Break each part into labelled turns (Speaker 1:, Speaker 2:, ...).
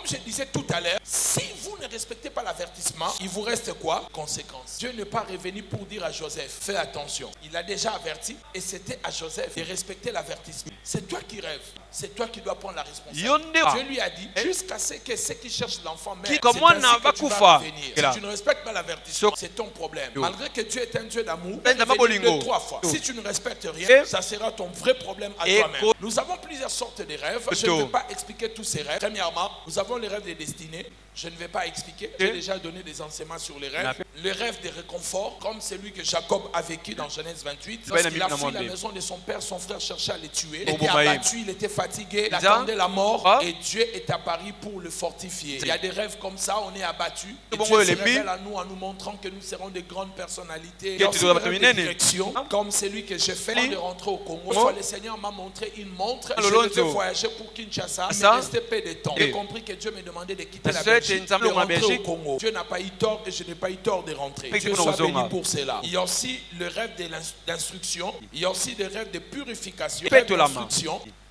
Speaker 1: je disais tout à l'heure, si vous ne respectez pas l'avertissement, il vous reste quoi? Conséquence. Dieu n'est pas revenu pour dire à Joseph, fais attention. Il a déjà averti et c'était à Joseph de respecter l'avertissement. C'est toi qui rêves. C'est toi qui dois prendre la responsabilité. Dieu lui a dit, jusqu'à ce que ceux qui cherchent l'enfant mère, c'est ainsi que tu vas revenir. Si tu ne respectes pas l'avertissement, c'est ton problème. Malgré que Dieu est un Dieu d'amour, il est venu 2-3 fois. Si tu ne respectes rien, ça sera ton vrai problème à toi-même. Nous avons plusieurs sortes de rêves. Je ne vais pas expliquer tous ces rêves. Premièrement, nous avons les rêves de destinée. Je ne vais pas expliquer. J'ai déjà donné des enseignements sur les rêves. Le rêve de réconfort, comme celui que Jacob a vécu dans Genèse 28. Lorsqu'il a fui la maison de son père, son frère cherchait à le tuer. Il était abattu, il était fatigué, il attendait la mort et Dieu est apparu pour le fortifier. Il y a des rêves comme ça, on est abattu. Et Dieu se révèle à nous en nous montrant que nous serons des grandes personnalités. Il y a aussi des rêves de direction, comme celui que j'ai fait de rentrer au Congo. Une fois, le Seigneur m'a montré une montre. Je devais voyager pour Kinshasa. Il me restait peu de temps. J'ai compris que Dieu me demandait de quitter la Belgique. De rentrer au Congo. Dieu n'a pas eu tort et je n'ai pas eu tort de rentrer. Dieu soit béni pour cela. Il y a aussi le rêve d'instruction. Il y a aussi des rêves de purification.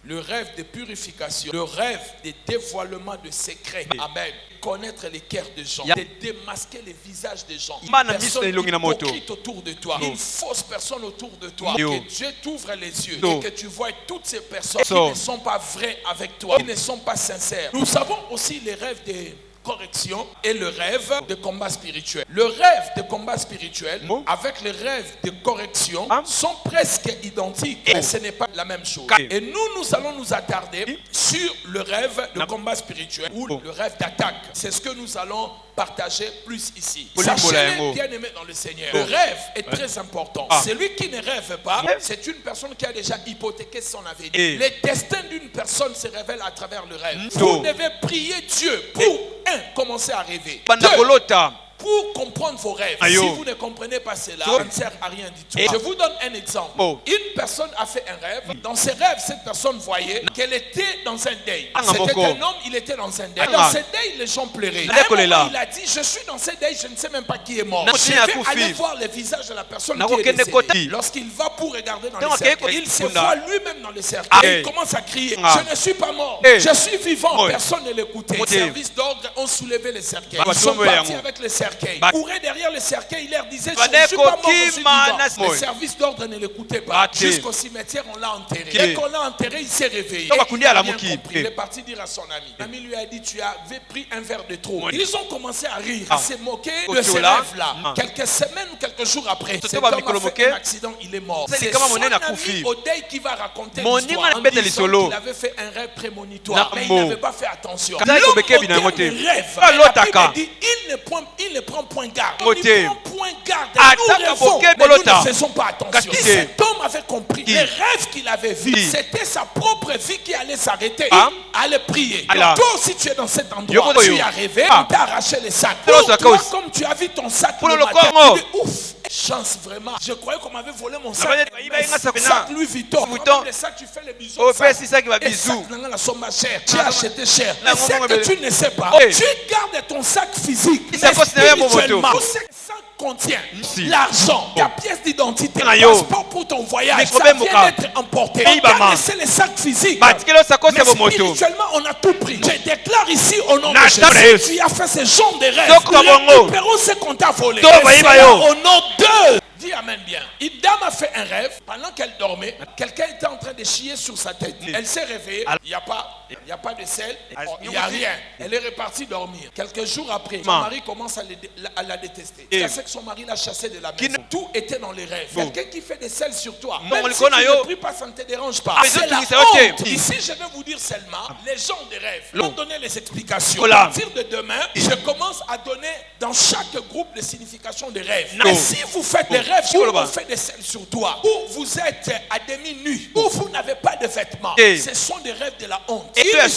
Speaker 1: Le rêve de purification, le rêve de dévoilement de secrets. Amen. Connaître les cœurs des gens, de démasquer les visages des gens. Une personne hypocrite autour de toi, une fausse personne autour de toi. Que Dieu t'ouvre les yeux et que tu vois toutes ces personnes qui ne sont pas vraies avec toi, qui ne sont pas sincères. Nous avons aussi les rêves de correction et le rêve de combat spirituel. Le rêve de combat spirituel avec le rêve de correction sont presque identiques et ce n'est pas la même chose. Et nous allons nous attarder sur le rêve de combat spirituel ou le rêve d'attaque. C'est ce que nous allons partager plus ici. Sachez-le, bien aimé dans le Seigneur. Le rêve est très important. Celui qui ne rêve pas, c'est une personne qui a déjà hypothéqué son avenir. Le destin d'une personne se révèle à travers le rêve. Vous devez prier Dieu pour commencer à rêver. Pour comprendre vos rêves. Si vous ne comprenez pas cela, ça ne sert à rien du tout. Je vous donne un exemple. Une personne a fait un rêve. Dans ses rêves, cette personne voyait qu'elle était dans un deuil. C'était un homme, il était dans un deuil. Dans ce deuil, les gens pleuraient. Il a dit, je suis dans ce deuil, je ne sais même pas qui est mort. Je vais aller voir le visage de la personne qui est décédée. Lorsqu'il va pour regarder dans le cercueil, il se voit lui-même dans le cercueil. Il commence à crier, je ne suis pas mort, je suis vivant. Personne ne l'écoutait. Les services d'ordre ont soulevé le cercueil. Ils sont partis avec le cercueil. Courait derrière le cercueil, il leur disait, je ne suis pas mort, je suis vivant. Le service d'ordre ne l'écoutait pas. Jusqu'au cimetière, on l'a enterré. Dès qu'on l'a enterré, il s'est réveillé. Il est parti dire à son ami. L'ami lui a dit, tu avais pris un verre de trop. Ils ont commencé à rire, à se moquer de ce rêve-là. Quelques semaines ou quelques jours après, cet homme a fait un accident, il est mort. C'est son ami au deuil qui va raconter l'histoire en disant qu'il avait fait un rêve prémonitoire, mais il n'avait pas fait attention. L'homme au terme rêve, la Bible dit, il ne prend point garde. Il prend point garde. Nous rêvons, mais nous ne faisons pas attention. Cet homme avait compris les rêves qu'il avait vus. C'était sa propre vie qui allait s'arrêter. Il allait prier. Toi aussi tu es dans cet endroit. Tu as rêvé, tu t'as arraché les sacs. Toi, comme tu as vu ton sac le matin, tu dis ouf. Chance vraiment. Je croyais qu'on m'avait volé mon sac. Sac Louis Vuitton. Le sac, tu fais les bisous. Et sac, la somme chère. Tu as acheté cher. Mais c'est que tu ne sais pas. Tu gardes ton sac physique. Mais spirituellement, tout ce sac contient l'argent, ta pièce d'identité, le passeport pour ton voyage. Ça vient d'être emporté. On t'a laissé les sacs physiques. Mais spirituellement, on a tout pris. Je déclare ici au nom de Jésus. Tu as fait ce genre de rêve. Nous récupérons ce qu'on t'a volé. Au nom de... Dis amen bien. Une dame a fait un rêve. Pendant qu'elle dormait, quelqu'un était en train de chier sur sa tête. Elle s'est réveillée. Il n'y a pas de sel. Il n'y a rien. Elle est repartie dormir. Quelques jours après, son mari commence à la détester. C'est que son mari l'a chassée de la maison. Tout était dans les rêves. Quelqu'un qui fait des sels sur toi. Même si tu ne pries pas, ça ne te dérange pas. C'est la honte. Ici, je vais vous dire seulement, les gens des rêves vont donner les explications. À partir de demain, je commence à donner dans chaque groupe les significations des rêves. Et si vous faites des rêves, où on fait des scènes sur toi, où vous êtes à demi nu, où vous n'avez pas de vêtements, ce sont des rêves de la honte. Et la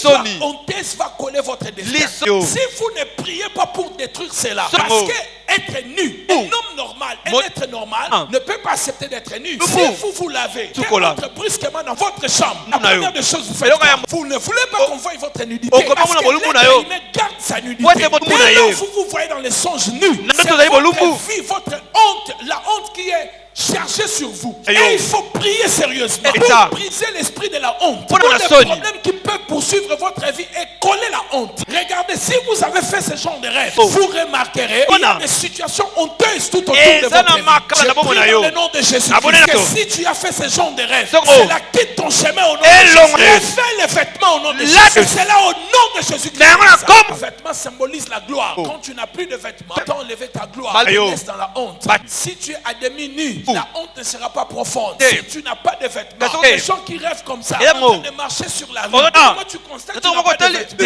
Speaker 1: honteuse va coller votre destin. Si vous ne priez pas pour détruire cela, parce que être nu, un homme normal, un être normal ne peut pas accepter d'être nu. Si vous lavez, entre brusquement dans votre chambre, la première des choses vous faites quoi? Vous ne voulez pas qu'on voie votre nudité. Parce que l'être humain garde sa nudité. Dès lors vous vous voyez dans les songes nus, c'est votre vie, votre honte, la honte qui est chargée sur vous. Et il faut prier sérieusement pour briser l'esprit de la honte. Pour les problèmes qui peuvent poursuivre votre vie et coller la honte. Regardez, si vous avez fait ce genre de rêve, vous remarquerez il y a des situations honteuses tout autour de votre vie. Je prie dans le nom de Jésus que si tu as fait ce genre de rêve, cela quitte ton chemin au nom de Jésus. Fais les vêtements au nom de Jésus. C'est là au nom de Jésus. Le vêtement symbolise la gloire. Quand tu n'as plus de vêtements, tu as enlevé ta gloire. Tu restes dans la honte. Si tu es à demi nu, la honte ne sera pas profonde. Si tu n'as pas de vêtements, les gens qui rêvent comme ça, en train de marcher sur la rue, comment tu constates que tu n'as pas de vêtements?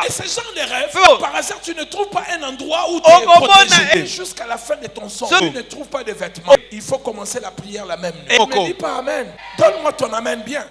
Speaker 1: Et ce genre de rêve, par hasard, tu ne trouves pas un endroit où tu es protégé. Jusqu'à la fin de ton son, tu ne trouves pas de vêtements. Il faut commencer la prière la même nuit. Ne dis pas amen. Donne-moi ton amen bien.